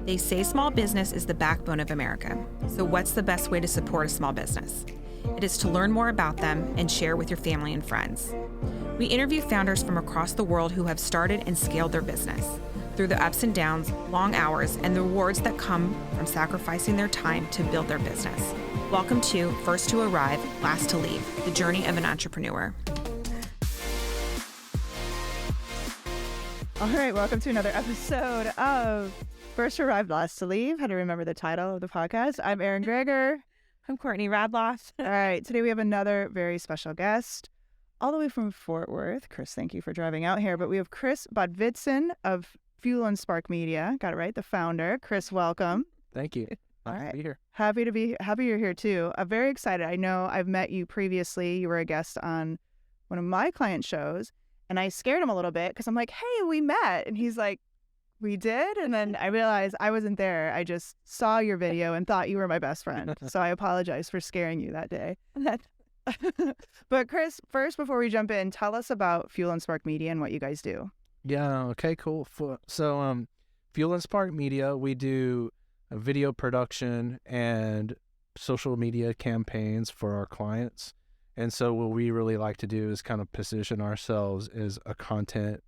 They say small business is the backbone of America. So what's the best way to support a small business? It is to learn more about them and share with your family and friends. We interview founders from across the world who have started and scaled their business through the ups and downs, long hours, and the rewards that come from sacrificing their time to build their business. Welcome to First to Arrive, Last to Leave, the journey of an entrepreneur. All right, welcome to another episode of First to Arrive, Last to Leave. How to remember the title of the podcast. I'm Erin Greger. I'm Courtney Radloff. All right, today we have another very special guest, all the way from Fort Worth. Chris, thank you for driving out here. But we have Chris Botvidson of Fuel and Spark Media. Got it right, the founder. Chris, welcome. Thank you. All Nice right. to be here. Happy you're here too. I'm very excited. I know I've met you previously. You were a guest on one of my client shows, and I scared him a little bit because I'm like, hey, we met. And he's like, we did? And then I realized I wasn't there. I just saw your video and thought you were my best friend. So I apologize for scaring you that day. But Chris, first, before we jump in, tell us about Fuel and Spark Media and what you guys do. Yeah, okay, cool. So, Fuel and Spark Media, we do video production and social media campaigns for our clients. And so what we really like to do is kind of position ourselves as a content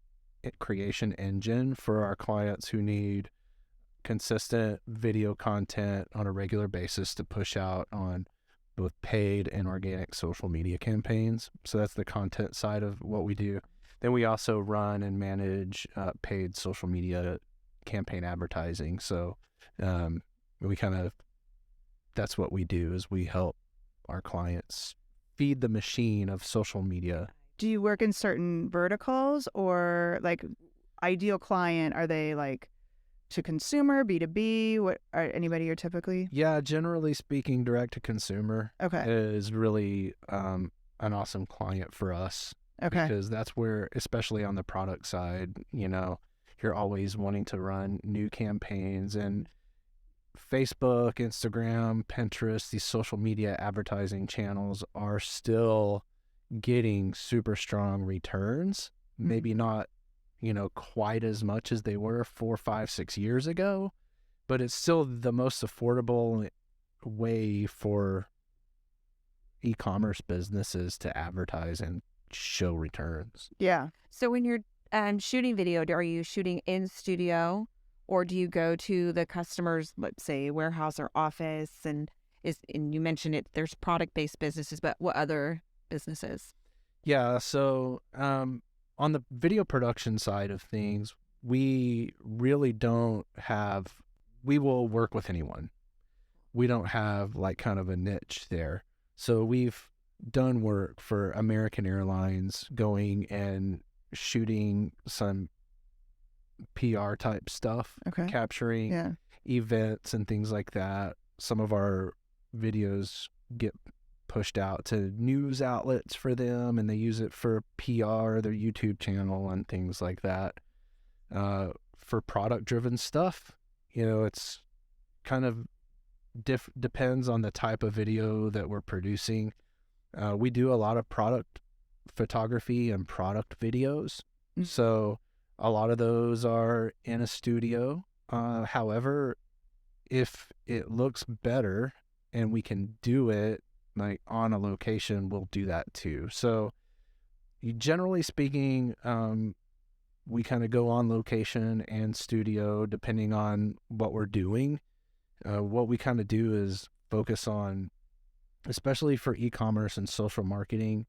creation engine for our clients who need consistent video content on a regular basis to push out on both paid and organic social media campaigns. So that's the content side of what we do. Then we also run and manage paid social media campaign advertising. So that's what we do, is we help our clients feed the machine of social media. Do you work in certain verticals, or like ideal client? Are they like to consumer, B2B? What are anybody you're typically? Yeah, generally speaking, direct to consumer is really an awesome client for us. Okay. Because that's where, especially on the product side, you're always wanting to run new campaigns, and Facebook, Instagram, Pinterest, these social media advertising channels are still getting super strong returns. Maybe not, quite as much as they were 4, 5, 6 years ago, but it's still the most affordable way for e-commerce businesses to advertise and show returns. Yeah. So when you're shooting video, are you shooting in studio, or do you go to the customer's, let's say, warehouse or office? And you mentioned it, there's product-based businesses, but what other businesses? Yeah, so on the video production side of things, we really we will work with anyone. We don't have like kind of a niche there. So we've done work for American Airlines, going and shooting some PR type stuff, capturing events and things like that. Some of our videos get pushed out to news outlets for them, and they use it for PR, their YouTube channel and things like that. For product driven stuff, it's kind of depends on the type of video that we're producing. We do a lot of product photography and product videos. Mm-hmm. So a lot of those are in a studio. However, if it looks better and we can do it like on a location, we'll do that too. So generally speaking, we kind of go on location and studio depending on what we're doing. What we kind of do is focus on, especially for e-commerce and social marketing,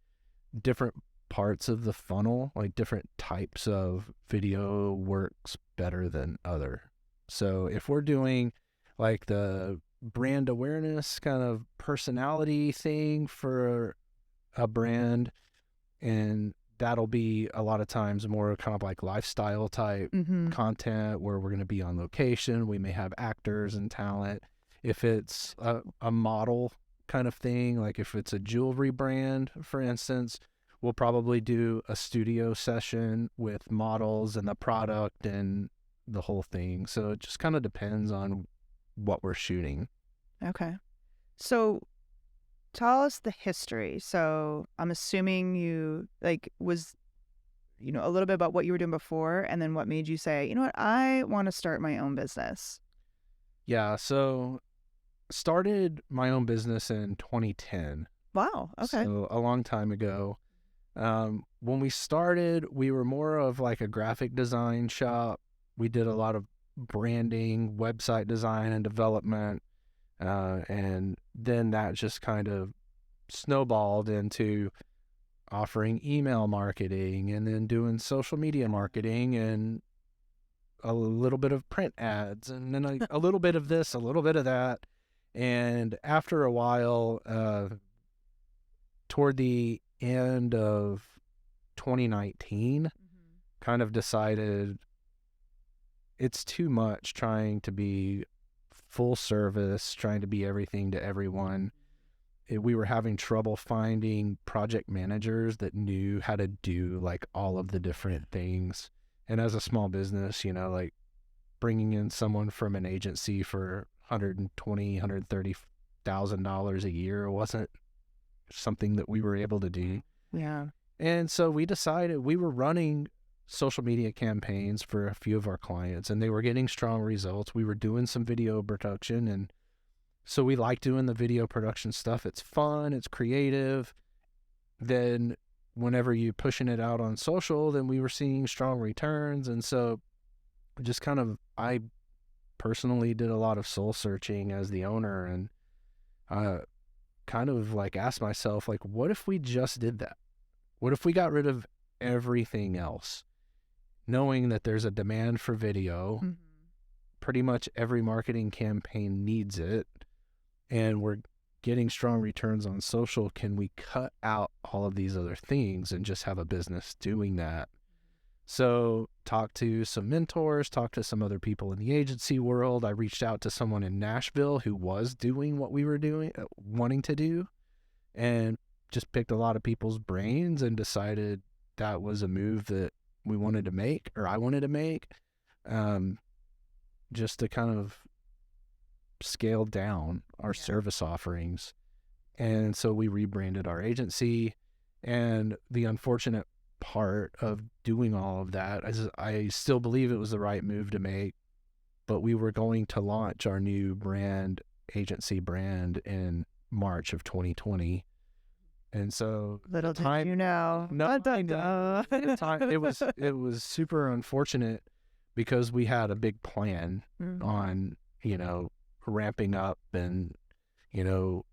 different parts of the funnel, like different types of video works better than other. So if we're doing like the brand awareness kind of personality thing for a brand, and that'll be a lot of times more kind of like lifestyle type content where we're going to be on location. We may have actors and talent. If it's a model kind of thing, like if it's a jewelry brand, for instance, we'll probably do a studio session with models and the product and the whole thing. So it just kind of depends on what we're shooting. Okay. So tell us the history. So I'm assuming you was a little bit about what you were doing before, and then what made you say, you know what, I want to start my own business. Yeah, so started my own business in 2010. Wow. Okay. So a long time ago. When we started, we were more of like a graphic design shop. We did a lot of branding, website design and development. And then that just kind of snowballed into offering email marketing and then doing social media marketing and a little bit of print ads and then a little bit of this, a little bit of that. And after a while, toward the end of 2019, kind of decided it's too much trying to be full service, trying to be everything to everyone. We were having trouble finding project managers that knew how to do like all of the different things. And as a small business, you know, like bringing in someone from an agency for $130,000 a year wasn't something that we were able to do. Yeah. And so we decided we were running social media campaigns for a few of our clients and they were getting strong results. We were doing some video production, and so we like doing the video production stuff. It's fun, it's creative. Then whenever you're pushing it out on social, then we were seeing strong returns. And so just kind of, I personally did a lot of soul searching as the owner, and kind of like asked myself, like, what if we just did that? What if we got rid of everything else, knowing that there's a demand for video? Mm-hmm. Pretty much every marketing campaign needs it, and we're getting strong returns on social. Can we cut out all of these other things and just have a business doing that? So talked to some mentors, talked to some other people in the agency world. I reached out to someone in Nashville who was doing what we were doing, wanting to do, and just picked a lot of people's brains and decided that was a move that we wanted to make, or I wanted to make, just to kind of scale down our service offerings. And so we rebranded our agency. And the unfortunate part of doing all of that is I still believe it was the right move to make, but we were going to launch our new agency brand in March of 2020. And so Little did you know. No, it was super unfortunate because we had a big plan on, you know, ramping up and, you know,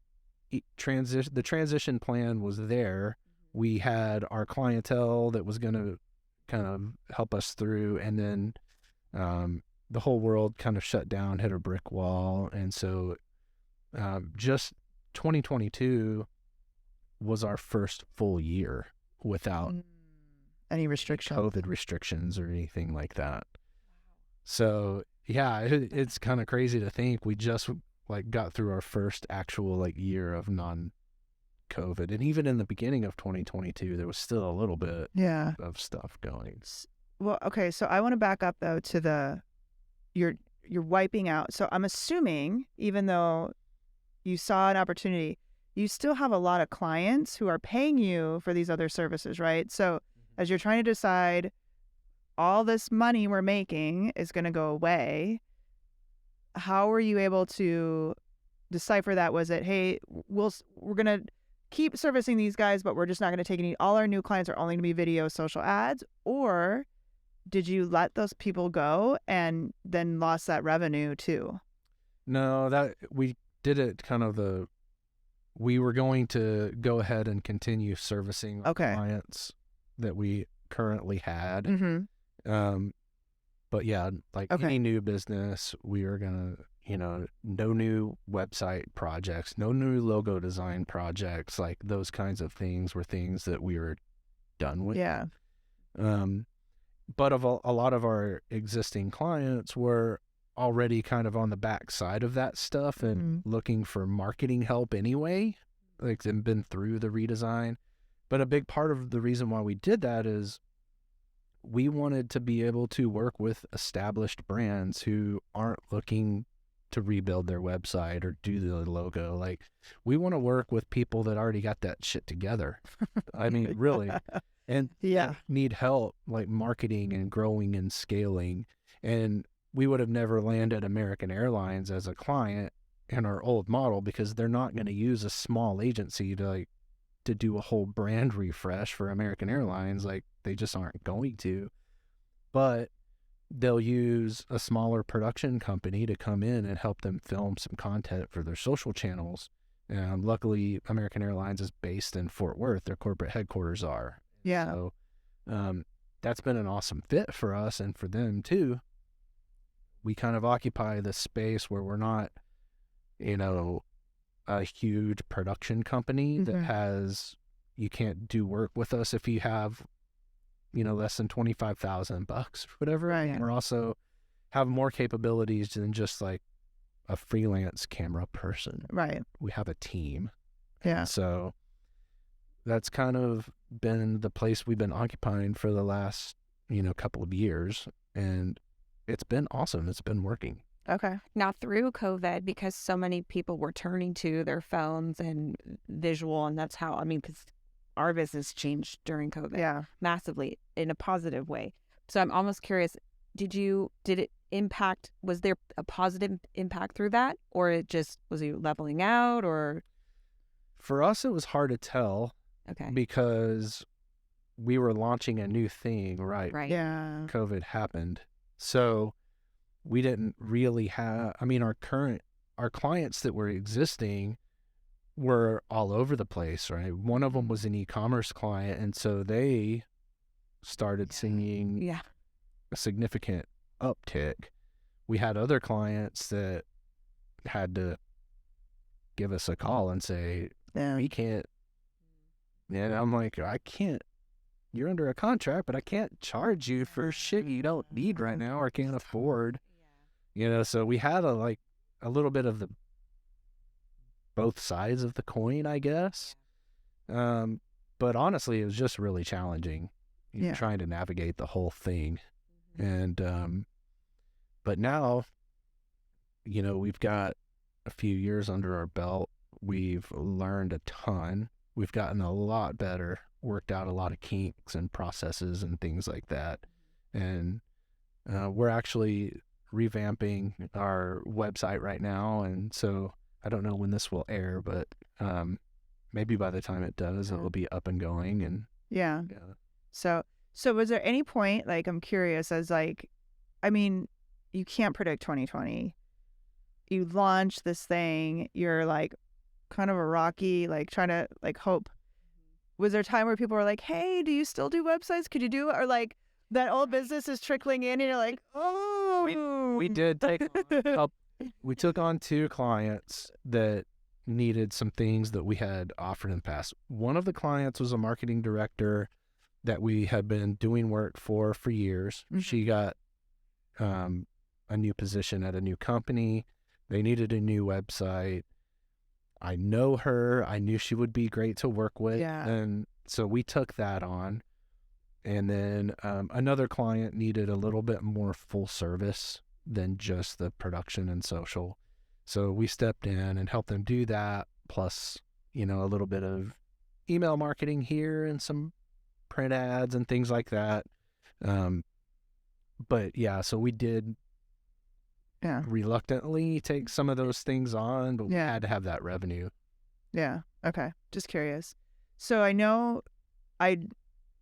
the transition plan was there. We had our clientele that was going to kind of help us through, and then the whole world kind of shut down, hit a brick wall. And so just 2022 was our first full year without any restrictions, COVID restrictions or anything like that. So yeah, it's kind of crazy to think we just like got through our first actual like year of non-COVID, and even in the beginning of 2022, there was still a little bit of stuff going. Well, okay, so I want to back up though to you're wiping out. So I'm assuming even though you saw an opportunity, you still have a lot of clients who are paying you for these other services, right? So as you're trying to decide all this money we're making is going to go away, how were you able to decipher that? Was it, hey, we're going to keep servicing these guys, but we're just not going to take all our new clients are only going to be video, social ads? Or did you let those people go and then lost that revenue too? No, that we did it kind of we were going to go ahead and continue servicing clients that we currently had. But yeah, like any new business, we were going to, you know, no new website projects, no new logo design projects, like those kinds of things were things that we were done with. Yeah. But a lot of our existing clients were already kind of on the back side of that stuff and looking for marketing help anyway, like they've been through the redesign. But a big part of the reason why we did that is we wanted to be able to work with established brands who aren't looking to rebuild their website or do the logo. Like, we want to work with people that already got that shit together. I mean, really. And need help, like marketing and growing and scaling. And we would have never landed American Airlines as a client in our old model, because they're not going to use a small agency to do a whole brand refresh for American Airlines. Like, they just aren't going to. But they'll use a smaller production company to come in and help them film some content for their social channels. And luckily, American Airlines is based in Fort Worth. Their corporate headquarters are. Yeah. So that's been an awesome fit for us and for them too. We kind of occupy the space where we're not, a huge production company that has, you can't do work with us if you have, less than $25,000, whatever. Right. And we're also have more capabilities than just like a freelance camera person. Right. We have a team. Yeah. So that's kind of been the place we've been occupying for the last, couple of years. And it's been awesome. It's been working. Okay. Now, through COVID, because so many people were turning to their phones and visual, and that's how, because our business changed during COVID. Yeah. Massively in a positive way. So I'm almost curious, did it impact, was there a positive impact through that? Or was you leveling out, or? For us, it was hard to tell. Okay. Because we were launching a new thing, right? Right. Yeah. COVID happened. So we didn't really have, our clients that were existing were all over the place, right? One of them was an e-commerce client, and so they started seeing a significant uptick. We had other clients that had to give us a call and say, we can't. And I'm like, I can't. You're under a contract, but I can't charge you for shit you don't need right now or can't afford. So we had a little bit of the both sides of the coin, I guess. But honestly, it was just really challenging trying to navigate the whole thing. And but now, we've got a few years under our belt. We've learned a ton. We've gotten a lot better, worked out a lot of kinks and processes and things like that. And we're actually revamping our website right now. And so I don't know when this will air, but maybe by the time it does, it'll be up and going. And yeah. So was there any point, I'm curious, as you can't predict 2020. You launch this thing, you're kind of a rocky, trying to hope. Was there a time where people were like, hey, do you still do websites? Could you do it? Or that old business is trickling in and you're like, oh. We did take we took on 2 clients that needed some things that we had offered in the past. One of the clients was a marketing director that we had been doing work for years. She got a new position at a new company. They needed a new website. I know her. I knew she would be great to work with. Yeah. And so we took that on. And then another client needed a little bit more full service than just the production and social. So we stepped in and helped them do that, plus, a little bit of email marketing here and some print ads and things like that. But yeah, so we did reluctantly take some of those things on, but we had to have that revenue. Yeah. Okay. Just curious. So I know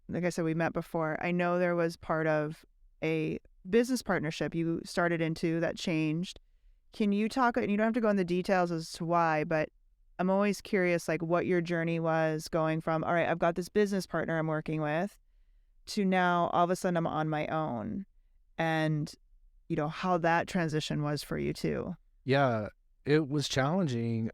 like I said, we met before. I know there was part of a business partnership you started into that changed. Can you talk, and you don't have to go into the details as to why, but I'm always curious, what your journey was going from, all right, I've got this business partner I'm working with, to now all of a sudden I'm on my own, and how that transition was for you too. Yeah, it was challenging.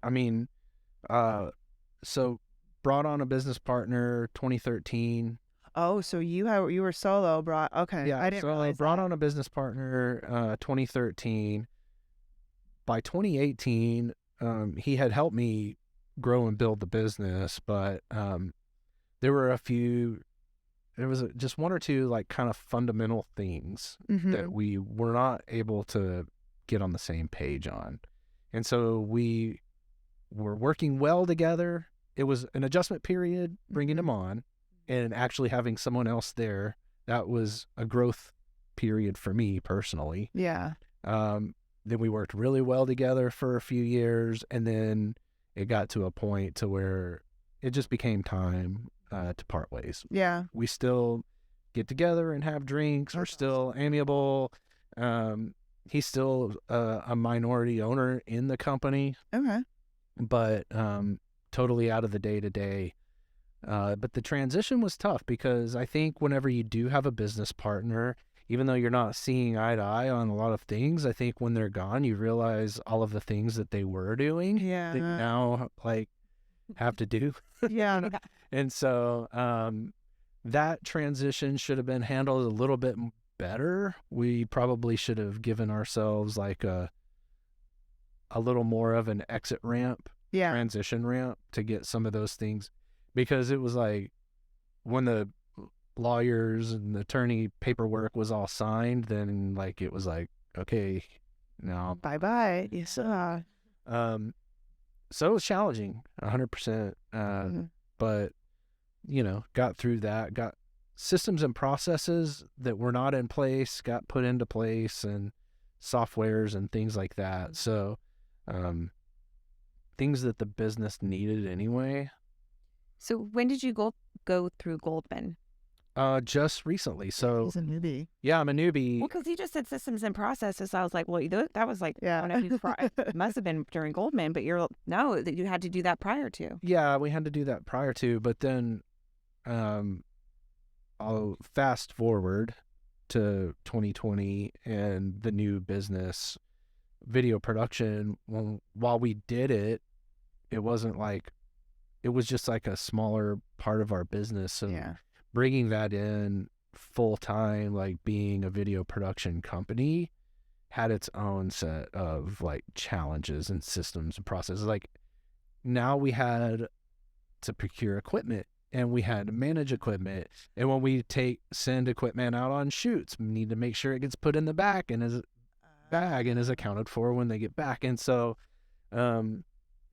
So brought on a business partner 2013. Oh, so you were solo, okay. Yeah, I didn't realize brought that. on a business partner 2013. By 2018, he had helped me grow and build the business, but there was just one or two kind of fundamental things that we were not able to get on the same page on. And so we were working well together. It was an adjustment period, bringing him on and actually having someone else there. That was a growth period for me personally. Yeah. Then we worked really well together for a few years, and then it got to a point to where it just became time to part ways. Yeah. We still get together and have drinks. We're still amiable. He's still a minority owner in the company, Okay. but totally out of the day-to-day. But the transition was tough because I think whenever you do have a business partner, even though you're not seeing eye to eye on a lot of things, I think when they're gone, you realize all of the things that they were doing that you Yeah. now like have to do. Yeah. And so that transition should have been handled a little bit better. We probably should have given ourselves like a little more of an exit ramp, Yeah. transition ramp to get some of those things, because it was like when the lawyers and the attorney paperwork was all signed, then like it was like, okay, now Bye-bye. Yes. so it was challenging 100%, but got through that, got systems and processes that were not in place got put into place, and softwares and things like that. So things that the business needed anyway. So when did you go through Goldman? Just recently. So He's a newbie. yeah, I'm a newbie. Well, because he just said systems and processes. So I was like, well, that was like, Yeah. it must have been during Goldman, but that you had to do that prior to. Yeah, we had to do that prior to, but then I'll fast forward to 2020 and the new business video production. While we did it, it wasn't like, it was just like a smaller part of our business. So Yeah. bringing that in full time, like being a video production company, had its own set of like challenges and systems and processes. Like now we had to procure equipment, and we had to manage equipment. And when we send equipment out on shoots, we need to make sure it gets put in the back and is accounted for when they get back. And so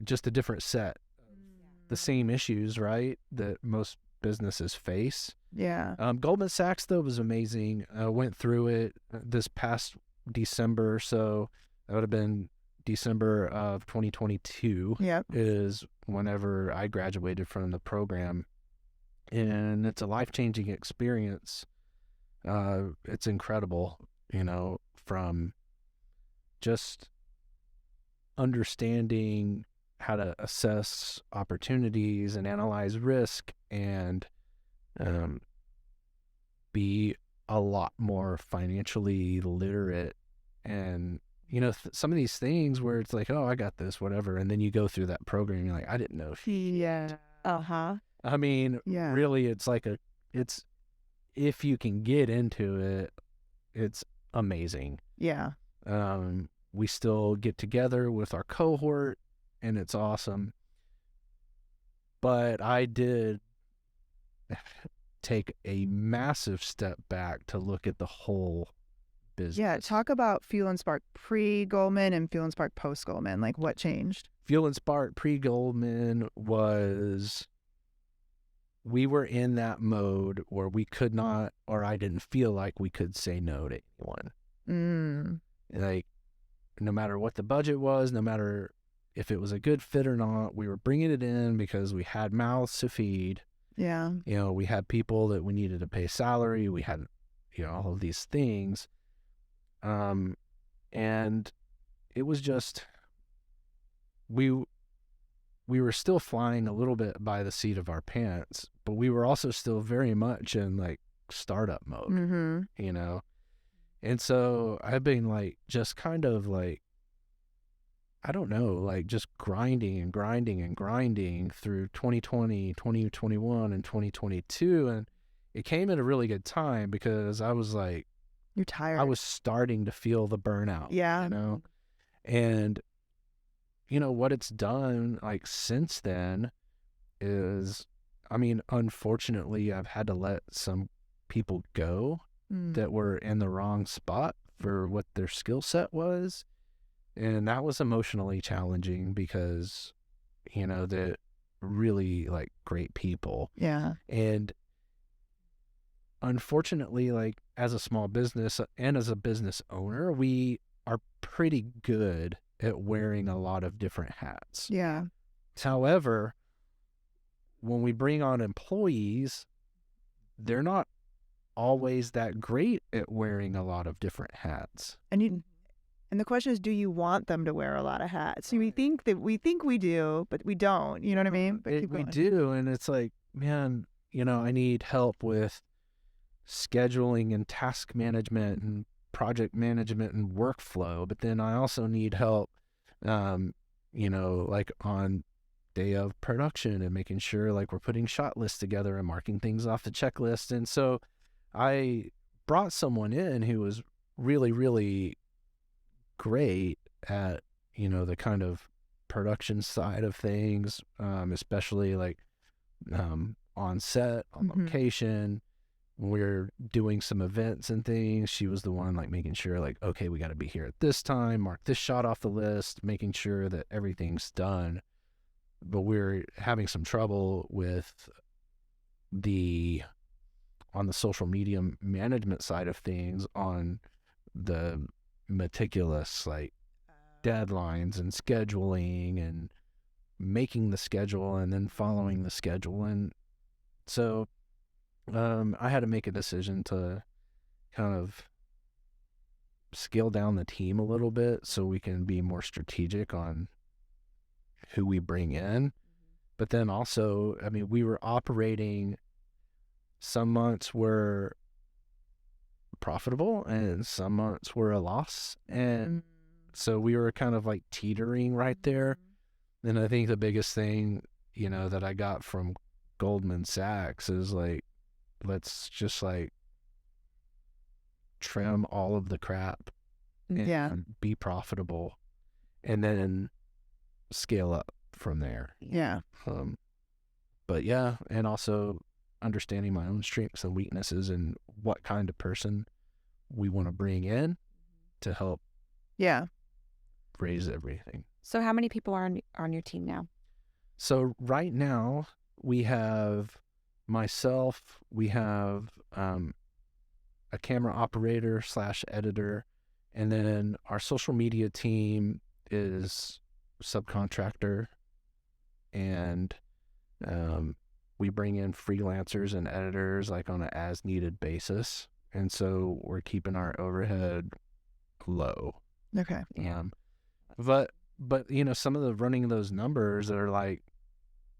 just a different set, the same issues, right, that most businesses face. Yeah. Goldman Sachs, though, was amazing. Went through it this past December, so that would have been December of 2022. Yep. Is whenever I graduated from the program, and it's a life-changing experience. It's incredible, from just understanding how to assess opportunities and analyze risk, and be a lot more financially literate. And some of these things where it's like, oh, I got this, whatever, and then you go through that program, you're like, I didn't know. Yeah. I mean, Yeah. really, it's like it's if you can get into it, it's amazing. Yeah. We still get together with our cohort, and it's awesome. But I did take a massive step back to look at the whole business. Yeah. Talk about Fuel and Spark pre-Goldman and Fuel and Spark post-Goldman. Like what changed? Fuel and Spark pre-Goldman was, we were in that mode where we could not, or I didn't feel like we could say no to anyone. Like, no matter what the budget was, no matter if it was a good fit or not, we were bringing it in because we had mouths to feed. Yeah. We had people that we needed to pay salary. We had, all of these things. And it was just, we were still flying a little bit by the seat of our pants, but we were also still very much in like startup mode, And so I've been like, just kind of like, I don't know, like just grinding and grinding and grinding through 2020, 2021, and 2022. And it came at a really good time because I was like, You're tired. I was starting to feel the burnout. Yeah. And what it's done like since then is, I mean, unfortunately, I've had to let some people go that were in the wrong spot for what their skill set was. And that was emotionally challenging because, they're really like great people. Yeah. And unfortunately, like as a small business and as a business owner, we are pretty good at wearing a lot of different hats. Yeah. However, when we bring on employees, they're not always that great at wearing a lot of different hats. And the question is, do you want them to wear a lot of hats? So we think we do, but we don't. You know what I mean? But keep We going. do, and it's like, man, I need help with scheduling and task management and project management and workflow, but then I also need help, like on day of production and making sure like we're putting shot lists together and marking things off the checklist. And so I brought someone in who was really, really great at, the kind of production side of things, especially like on set, on location. We're doing some events and things. She was the one like making sure like, okay, we got to be here at this time, mark this shot off the list, making sure that everything's done. But we're having some trouble with on the social media management side of things, on the meticulous like deadlines and scheduling and making the schedule and then following the schedule. And so I had to make a decision to kind of scale down the team a little bit so we can be more strategic on who we bring in. But then also, I mean, we were operating, some months were profitable and some months were a loss. And so we were kind of like teetering right there. And I think the biggest thing, that I got from Goldman Sachs is like, let's just like trim all of the crap and be profitable and then scale up from there. Yeah. But yeah, and also understanding my own strengths and weaknesses and what kind of person we want to bring in to help raise everything. So how many people are on your team now? So right now we have myself, we have a camera operator / editor, and then our social media team is subcontractor, and we bring in freelancers and editors like on an as needed basis. And so we're keeping our overhead low. Okay. But some of the running those numbers are like,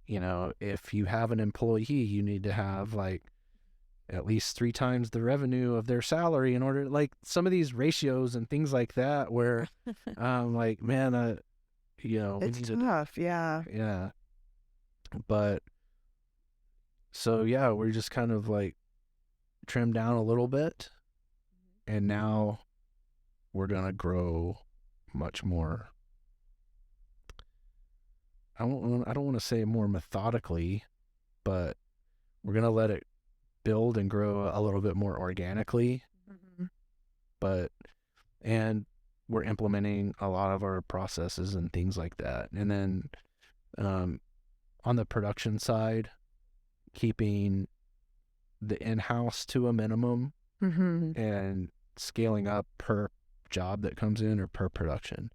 if you have an employee, you need to have like at least 3 times the revenue of their salary in order, like some of these ratios and things like that, where like, man, it's tough. Yeah. But so, yeah, we're just kind of like trimmed down a little bit, and now we're going to grow much more. I don't want to say more methodically, but we're going to let it build and grow a little bit more organically. And we're implementing a lot of our processes and things like that. And then on the production side, keeping the in-house to a minimum and scaling up per job that comes in or per production.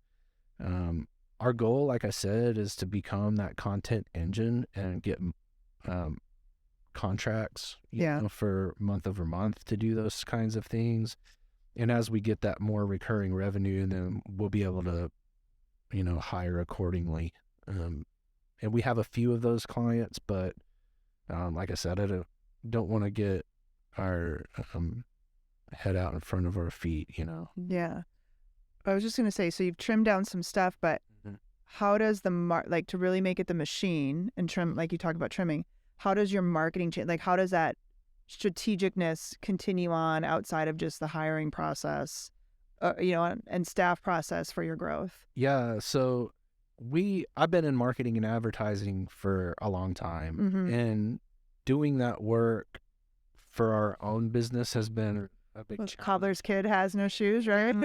Our goal, like I said, is to become that content engine and get contracts for month over month to do those kinds of things. And as we get that more recurring revenue, then we'll be able to, hire accordingly. And we have a few of those clients, but like I said, I don't want to get our head out in front of our feet, Yeah. I was just going to say, so you've trimmed down some stuff, but how does the to really make it the machine and trim, like you talk about trimming, how does your marketing change? Like, how does that strategicness continue on outside of just the hiring process, and staff process for your growth? Yeah. So I've been in marketing and advertising for a long time, and doing that work for our own business has been a big challenge. Cobbler's kid has no shoes, right?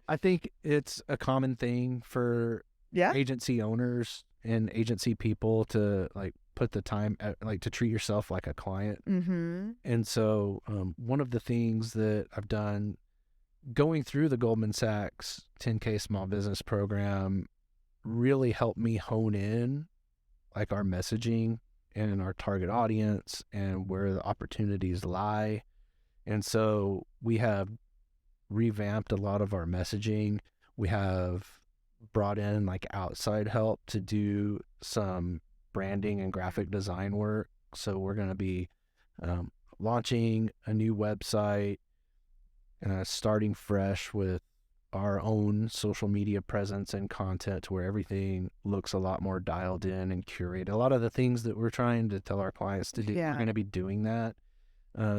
I think it's a common thing for agency owners and agency people to like put the time like to treat yourself like a client. Mm-hmm. And so one of the things that I've done going through the Goldman Sachs 10K small business program really helped me hone in like our messaging and our target audience and where the opportunities lie. And so we have revamped a lot of our messaging. We have brought in like outside help to do some branding and graphic design work. So we're going to be launching a new website, starting fresh with our own social media presence and content to where everything looks a lot more dialed in and curated. A lot of the things that we're trying to tell our clients to do, we're going to be doing that.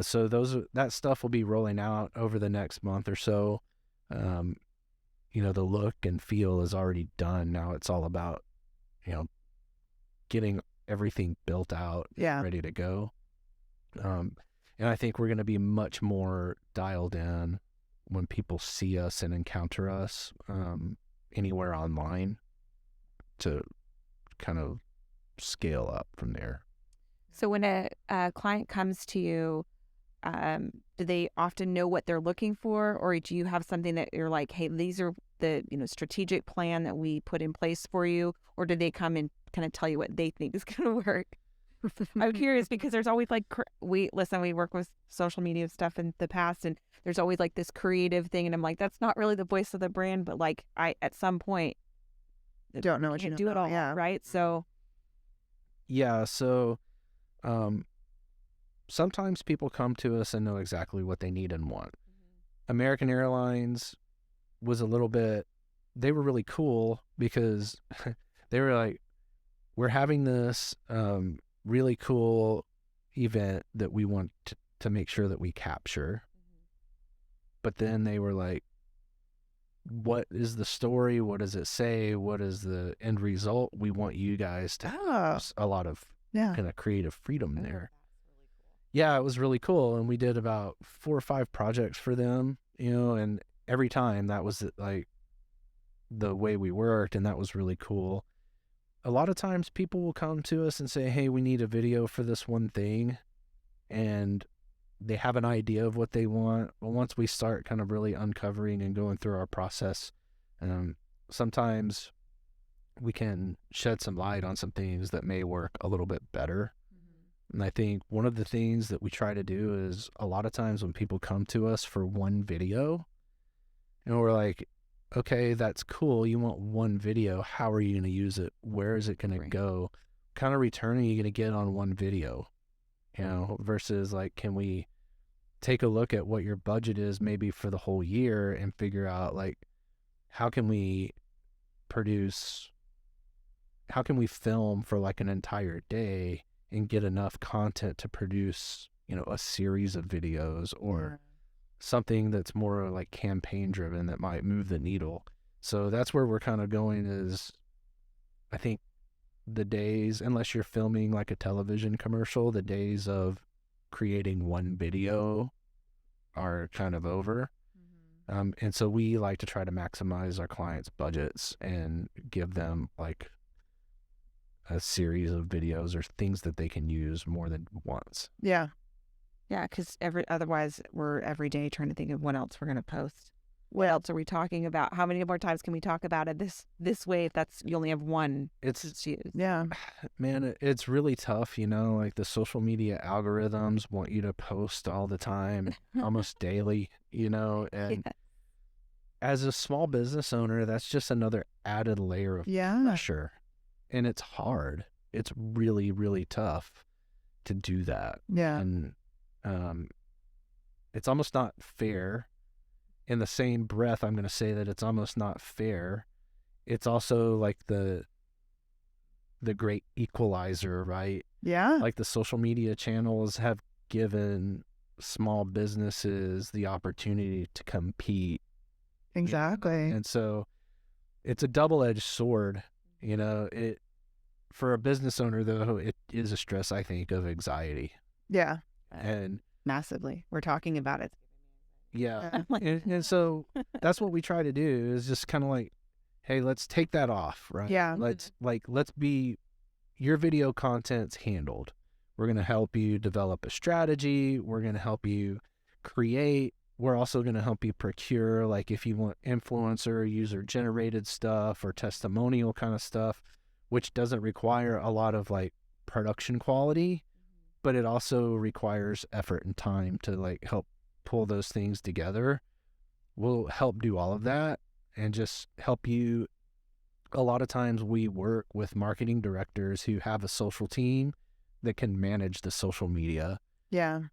So that stuff will be rolling out over the next month or so. The look and feel is already done. Now it's all about, getting everything built out, ready to go. And I think we're going to be much more dialed in when people see us and encounter us anywhere online to kind of scale up from there. So when a client comes to you, do they often know what they're looking for, or do you have something that you're like, hey, these are the strategic plan that we put in place for you, or do they come and kind of tell you what they think is going to work? I'm curious because there's always like we work with social media stuff in the past, and there's always like this creative thing, and I'm like, that's not really the voice of the brand, but like I at some point don't know what you do it all, right? So sometimes people come to us and know exactly what they need and want. American Airlines was they were really cool because they were like, we're having this really cool event that we want to make sure that we capture. But then they were like, what is the story? What does it say? What is the end result? We want you guys to have a lot of kind of creative freedom there. Yeah, it was really cool. And we did about 4 or 5 projects for them, and every time that was like the way we worked, and that was really cool. A lot of times people will come to us and say, hey, we need a video for this one thing, and they have an idea of what they want. But once we start kind of really uncovering and going through our process, sometimes we can shed some light on some things that may work a little bit better. And I think one of the things that we try to do is a lot of times when people come to us for one video, and we're like, okay, that's cool. You want one video. How are you going to use it? Where is it going to go? What kind of return are you going to get on one video? Versus like, can we take a look at what your budget is maybe for the whole year and figure out like, how can we film for like an entire day and get enough content to produce, a series of videos or something that's more like campaign driven that might move the needle. So that's where we're kind of going is, I think the days, unless you're filming like a television commercial, the days of creating one video are kind of over. And so we like to try to maximize our clients' budgets and give them like a series of videos or things that they can use more than once. Yeah, because otherwise we're every day trying to think of what else we're going to post. What else are we talking about? How many more times can we talk about it this way if you only have one to use? Yeah. Man, it's really tough, like the social media algorithms want you to post all the time, almost daily, and as a small business owner, that's just another added layer of pressure. And it's hard. It's really, really tough to do that. Yeah. And it's almost not fair. In the same breath, I'm going to say that it's almost not fair. It's also like the great equalizer, right? Yeah. Like the social media channels have given small businesses the opportunity to compete. Exactly. And so it's a double-edged sword. For a business owner, though, it is a stress, I think, of anxiety. Yeah. And massively. We're talking about it. Yeah. And so that's what we try to do is just kind of like, hey, let's take that off, right? Yeah. Let's be, your video content's handled. We're going to help you develop a strategy. We're going to help you create. We're also going to help you procure, like if you want influencer, user-generated stuff or testimonial kind of stuff, which doesn't require a lot of like production quality, but it also requires effort and time to like help pull those things together. We'll help do all of that and just help you. A lot of times we work with marketing directors who have a social team that can manage the social media, Yeah.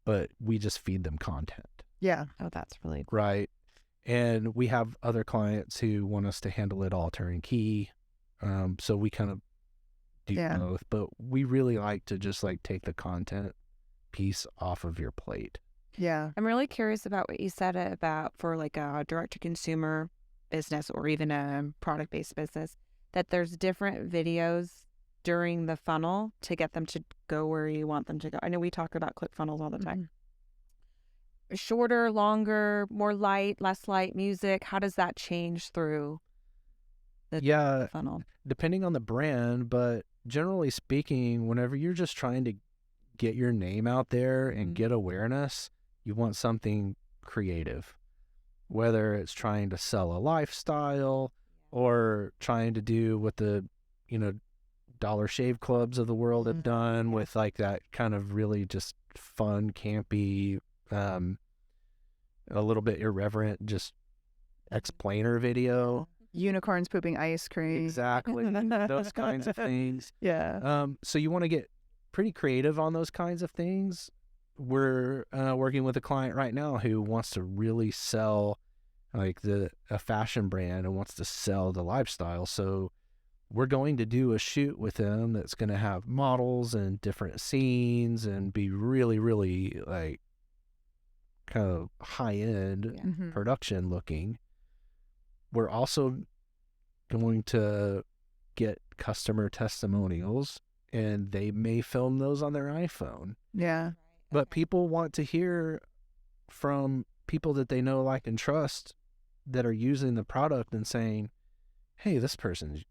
but we just feed them content. Yeah. Oh, that's really Right. And we have other clients who want us to handle it all turnkey. So we kind of do Yeah. both, but we really like to just like take the content piece off of your plate. Yeah. I'm really curious about what you said about for like a direct-to-consumer business or even a product-based business, that there's different videos during the funnel to get them to go where you want them to go. I know we talk about ClickFunnels all the time. Shorter, longer, more light, less light music. How does that change through the funnel? Depending on the brand, but generally speaking, whenever you're just trying to get your name out there and get awareness, you want something creative. Whether it's trying to sell a lifestyle or trying to do what the, Dollar Shave Clubs of the world have done with like that kind of really just fun, campy, a little bit irreverent, just explainer video. Unicorns pooping ice cream. Exactly. Those kinds of things. Yeah. So you want to get pretty creative on those kinds of things. We're working with a client right now who wants to really sell like a fashion brand and wants to sell the lifestyle. So we're going to do a shoot with them that's going to have models and different scenes and be really, really like kind of high-end production looking. We're also going to get customer testimonials, and they may film those on their iPhone. Yeah. But people want to hear from people that they know, like, and trust that are using the product and saying, hey, this person's...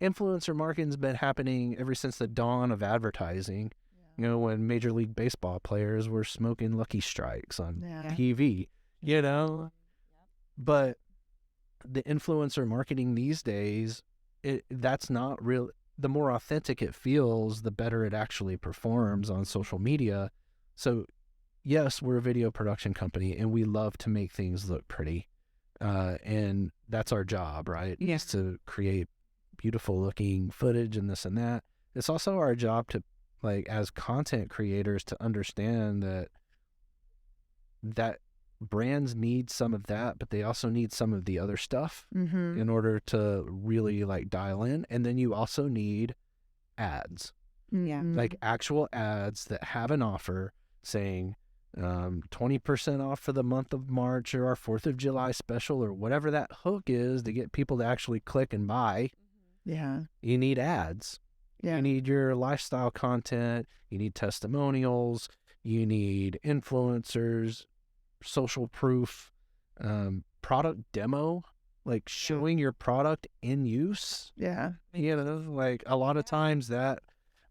Influencer marketing's been happening ever since the dawn of advertising. When Major League Baseball players were smoking Lucky Strikes on TV, But the influencer marketing these days, that's not real. The more authentic it feels, the better it actually performs on social media. So, yes, we're a video production company, and we love to make things look pretty. And that's our job, right? Yes. To create beautiful looking footage and this and that. It's also our job to, like, as content creators, to understand that brands need some of that, but they also need some of the other stuff in order to really like dial in. And then you also need ads, like actual ads that have an offer saying 20% off for the month of March, or our 4th of July special, or whatever that hook is to get people to actually click and buy. Yeah. You need ads. Yeah. You need your lifestyle content. You need testimonials. You need influencers, social proof, product demo, like showing your product in use. Yeah. Like a lot of times that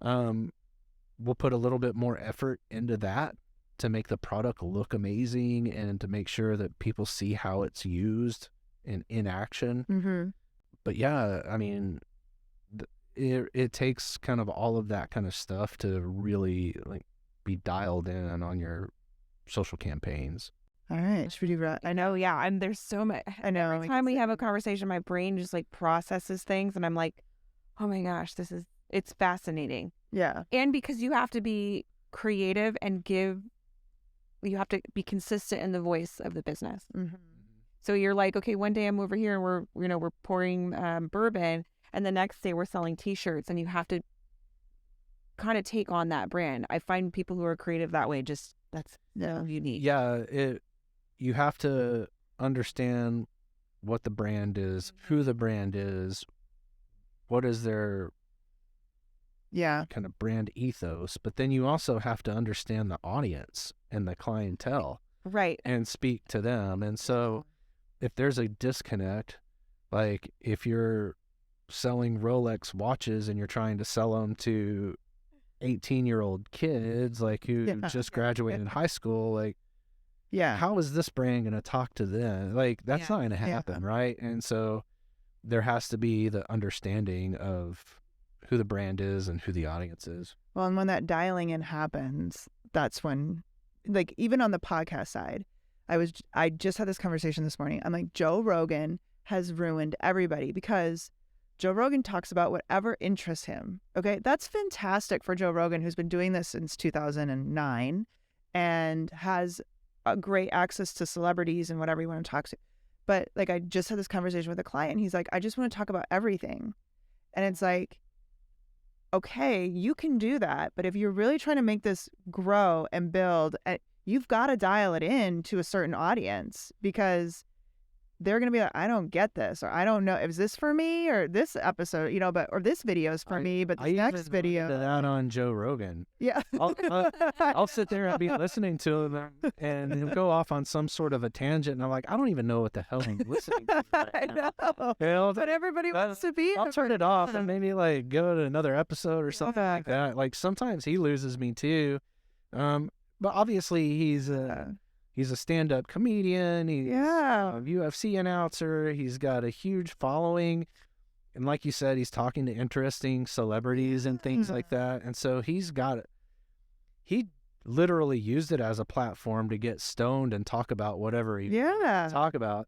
we'll put a little bit more effort into that to make the product look amazing and to make sure that people see how it's used in action. But yeah, I mean, it takes kind of all of that kind of stuff to really like be dialed in on your social campaigns. All right. Should we do I know, yeah. And there's so much. I know. Every time we have a conversation, my brain just like processes things, and I'm like, oh my gosh, it's fascinating. Yeah. And because you have to be creative and you have to be consistent in the voice of the business. So you're like, okay, one day I'm over here and we're pouring bourbon, and the next day we're selling T-shirts, and you have to kind of take on that brand. I find people who are creative that way, that's unique. Yeah, you have to understand what the brand is, who the brand is, what is their kind of brand ethos, but then you also have to understand the audience and the clientele. Right. And speak to them. And so if there's a disconnect, like if you're selling Rolex watches and you're trying to sell them to 18-year-old kids like who just graduated high school, like, how is this brand going to talk to them? Like, that's not going to happen, right? And so there has to be the understanding of who the brand is and who the audience is. Well, and when that dialing in happens, that's when, like, even on the podcast side, I just had this conversation this morning. I'm like, Joe Rogan has ruined everybody because Joe Rogan talks about whatever interests him. Okay, that's fantastic for Joe Rogan, who's been doing this since 2009 and has a great access to celebrities and whatever you want to talk to. But like, I just had this conversation with a client. He's like, I just want to talk about everything. And it's like, okay, you can do that. But if you're really trying to make this grow and build, you've got to dial it in to a certain audience because they're going to be like, I don't get this, or I don't know, is this for me, or this episode, or this video is for me, but the next video. That on Joe Rogan. Yeah. I'll sit there and be listening to him and he'll go off on some sort of a tangent and I'm like, I don't even know what the hell I'm listening to. I know. But everybody wants to be. I'll turn it off and maybe like go to another episode or something like that. Like sometimes he loses me too. But obviously he's a stand-up comedian. He's a UFC announcer. He's got a huge following. And like you said, he's talking to interesting celebrities and things like that. And so he literally used it as a platform to get stoned and talk about whatever he talk about.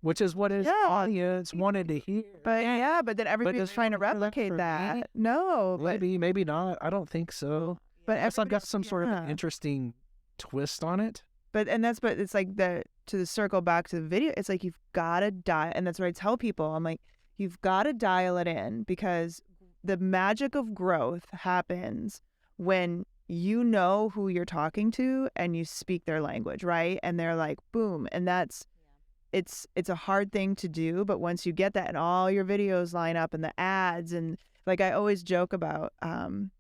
Which is what his audience wanted to hear. But then everybody's trying to replicate that. No. Maybe not. I don't think so. But I've got some sort of interesting twist on it. But it's like to circle back to the video, it's like you've got to dial, and that's what I tell people. I'm like, you've got to dial it in because the magic of growth happens when you know who you're talking to and you speak their language, right? And they're like, boom. And it's a hard thing to do, but once you get that and all your videos line up and the ads, and like I always joke about, it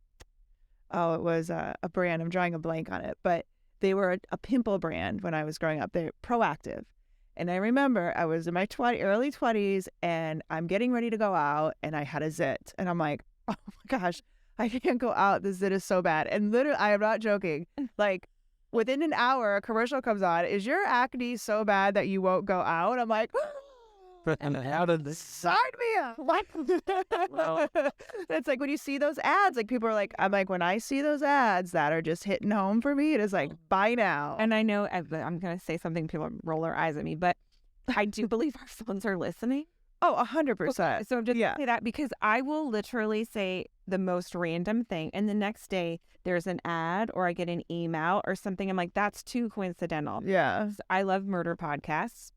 was a brand, I'm drawing a blank on it, but they were a pimple brand when I was growing up. They're Proactive. And I remember I was in my early 20s and I'm getting ready to go out and I had a zit. And I'm like, oh my gosh, I can't go out. The zit is so bad. And literally, I am not joking. Like within an hour, a commercial comes on. Is your acne so bad that you won't go out? I'm like, and how did this sign me up? What? Well, it's like when you see those ads, like people are like, I'm like, when I see those ads that are just hitting home for me, it is like, buy now. And I know I'm going to say something, people roll their eyes at me, but I do believe our phones are listening. Oh, 100%. So I'm just say that because I will literally say the most random thing, and the next day there's an ad or I get an email or something. I'm like, that's too coincidental. Yeah. I love murder podcasts.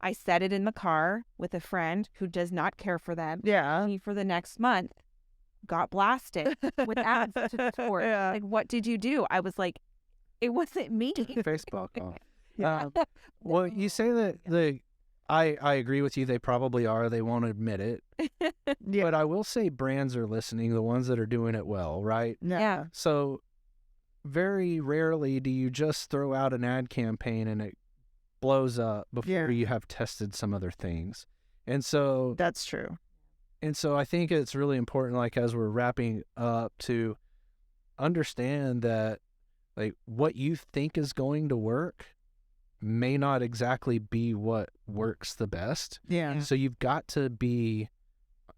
I said it in the car with a friend who does not care for them. Yeah. He, for the next month, got blasted with ads to support. Yeah. Like, what did you do? I was like, it wasn't me. Facebook. Well, you say that I agree with you. They probably are. They won't admit it. But I will say brands are listening, the ones that are doing it well, right? Yeah. So very rarely do you just throw out an ad campaign and it blows up before you have tested some other things. And so that's true. And so I think it's really important, like as we're wrapping up, to understand that like what you think is going to work may not exactly be what works the best. Yeah. So you've got to be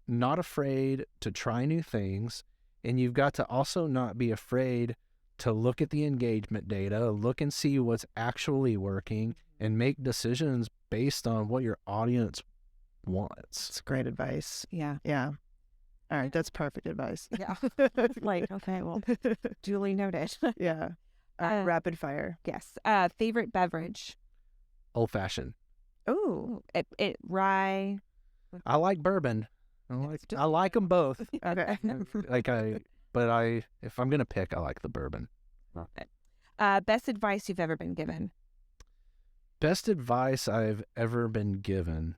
not afraid to try new things, and you've got to also not be afraid to look at the engagement data, look and see what's actually working, and make decisions based on what your audience wants. It's great advice. Yeah. Yeah. All right. That's perfect advice. Yeah. Like, okay, well, duly noted. Yeah. Rapid fire. Yes. Favorite beverage? Old-fashioned. Oh, rye. I like bourbon. I like them both. Okay. If I'm gonna pick, I like the bourbon. Best advice you've ever been given? Best advice I've ever been given,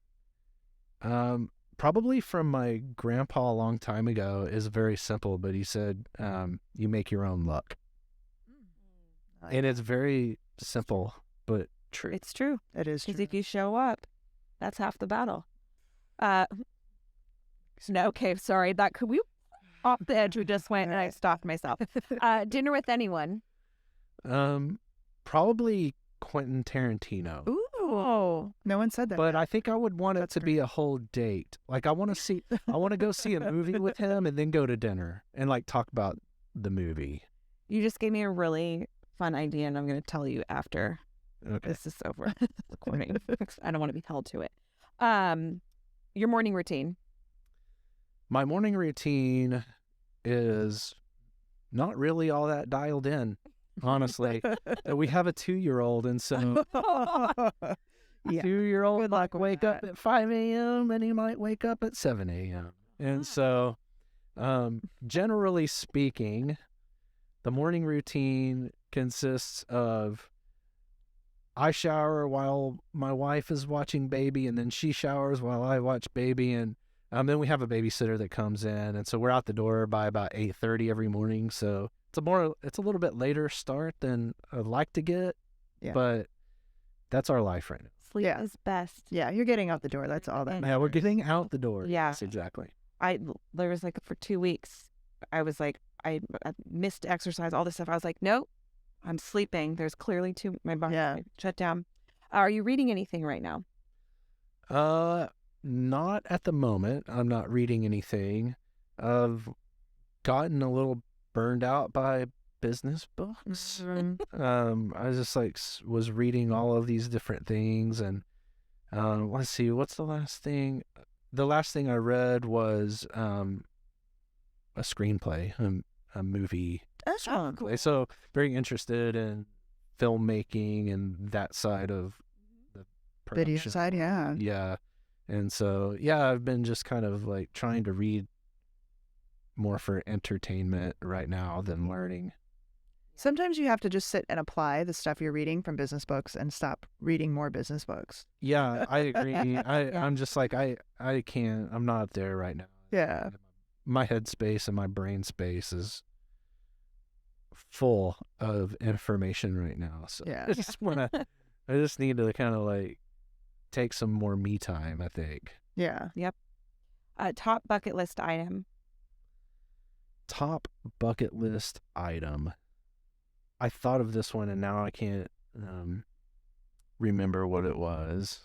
probably from my grandpa a long time ago, is very simple, but he said, you make your own luck. And it's very simple, but true. It's true. It is true. Because if you show up, that's half the battle. No, okay, sorry. That could we off the edge we just went and I stopped myself. Dinner with anyone. Probably Quentin Tarantino. Ooh. No one said that. But I think I would want it That's to be a whole date. Like I want to go see a movie with him and then go to dinner and like talk about the movie. You just gave me a really fun idea, and I'm going to tell you after this is over recording. I don't want to be held to it. Your morning routine. My morning routine is not really all that dialed in, honestly. We have a 2-year-old, and so Yeah. 2-year-old Good luck might with wake up that. at 5 a.m. and he might wake up at 7 a.m. And so, generally speaking, the morning routine consists of I shower while my wife is watching baby, and then she showers while I watch baby, and then we have a babysitter that comes in, and so we're out the door by about 8:30 every morning. So it's a little bit later start than I'd like to get, Yeah. but that's our life right now. Sleep Yeah. is best. Yeah, you're getting out the door. That's all that. Yeah, we're getting out the door. Yeah. Yes, exactly. There was like for 2 weeks, I was like, I missed exercise, all this stuff. I was like, nope, I'm sleeping. There's clearly my body shut down. Are you reading anything right now? Not at the moment. I'm not reading anything. I've gotten a little burned out by business books. I just was reading all of these different things, and let's see, what's the last thing? The last thing I read was a screenplay, a movie. Oh, Cool. So very interested in filmmaking and that side of the Video production. side, yeah. Yeah. And so, yeah, I've been just kind of like trying to read more for entertainment right now than learning. Sometimes you have to just sit and apply the stuff you're reading from business books and stop reading more business books. Yeah, I agree. I'm just like, I can't, I'm not there right now. Yeah. My headspace and my brain space is full of information right now. So Yeah. I just need to kind of like take some more me time, I think. Yeah. Top bucket list item. Top bucket list item. I thought of this one and now I can't remember what it was.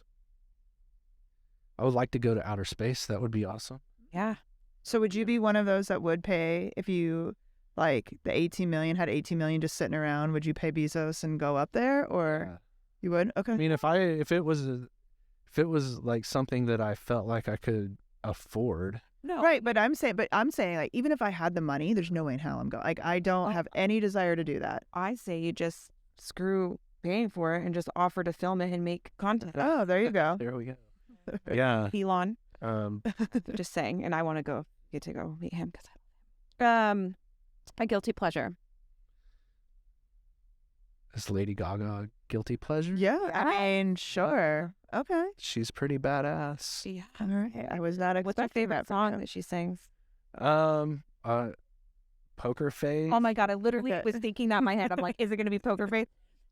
I would like to go to outer space. That would be awesome. Yeah. So would you be one of those that would pay if you like the 18 million had 18 million just sitting around? Would you pay Bezos and go up there, or you would? Okay. I mean, if it was like something that I felt like I could afford. No. Right, but I'm saying like even if I had the money, there's no way in hell I'm going. Like I don't have any desire to do that. I say you just screw paying for it and just offer to film it and make content. Oh, there you go. There we go. Yeah. Elon. Just saying, and I want to get to go meet him because a guilty pleasure. Is Lady Gaga guilty pleasure? Yeah, I mean, sure. Okay. She's pretty badass. Yeah. All right. I was not expecting What's your favorite that from song you. that she sings? Poker Face. Oh my God, I literally was thinking that in my head. I'm like, is it going to be Poker Face?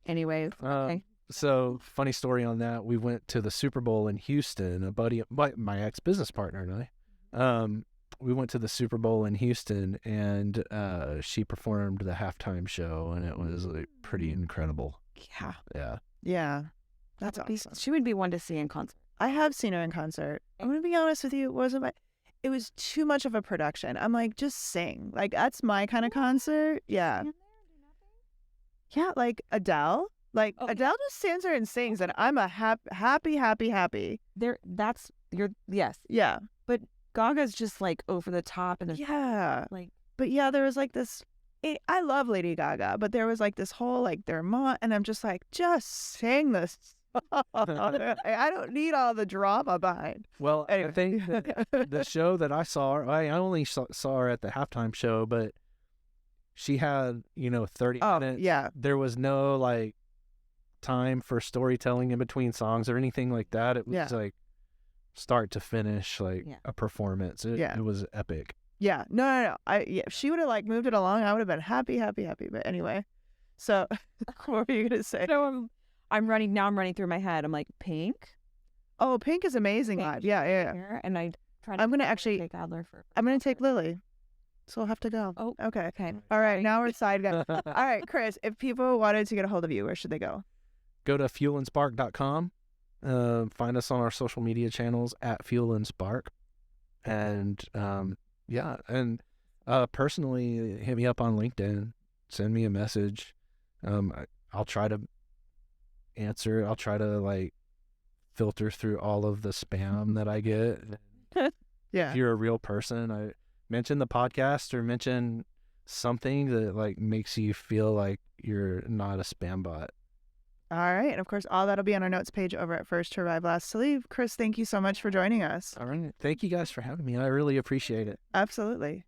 Anyways, okay. So funny story on that. We went to the Super Bowl in Houston. A buddy, my ex-business partner and I, we went to the Super Bowl in Houston, and she performed the halftime show, and it was like pretty incredible. Yeah. Yeah. Yeah. That's That would be- awesome. She would be one to see in concert. I have seen her in concert. I'm gonna be honest with you. It was too much of a production. I'm like, just sing. Like that's my kind of concert. Yeah. Yeah, like Adele. Like Oh. Adele just stands there and sings, and I'm a happy. Yes. Yeah. Gaga's just like over the top and there's Yeah. like, But yeah, there was like this. I love Lady Gaga, but there was like this whole like their mom, and I'm just like, just sing this. I don't need all the drama behind. Well, Anyway. I think that the show that I saw her, I only saw her at the halftime show, but she had 30 Oh minutes. yeah. There was no like time for storytelling in between songs or anything like that. It was Yeah. like start to finish, like Yeah. a performance. Yeah. It was epic. Yeah, no. If she would have like moved it along, I would have been happy. But anyway, so what were you gonna say? so I'm running through my head. I'm like, Pink. Oh, Pink is amazing Pink. live. Yeah. Here, and I I'm going to actually, take Adler for. I'm going to take Lily. So we'll have to go. Oh, okay. okay. All right. Now we're side guys. All right, Chris, if people wanted to get a hold of you, where should they go? Go to fuelandspark.com. Find us on our social media channels at Fuel and Spark. And personally, hit me up on LinkedIn. Send me a message. I'll try to answer. I'll try to filter through all of the spam that I get. Yeah. If you're a real person, I mention the podcast or mention something that makes you feel like you're not a spam bot. All right. And of course, all that'll be on our notes page over at First to Arrive, Last to Leave. Chris, thank you so much for joining us. All right. Thank you guys for having me. I really appreciate it. Absolutely.